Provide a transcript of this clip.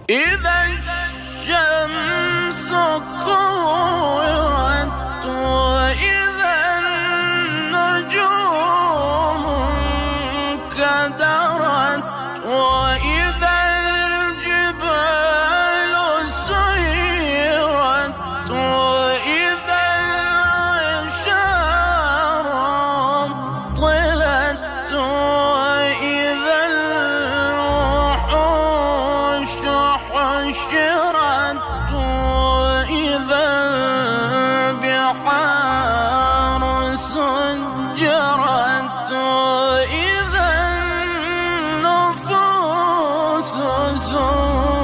إذا الشمس كورت وإذا النجوم انكدرت وإذا الجبال سيرت وإذا العشار عطلت وإذا الوحوش حشرت وإذا البحار سجرت وإذا النفوس زوجت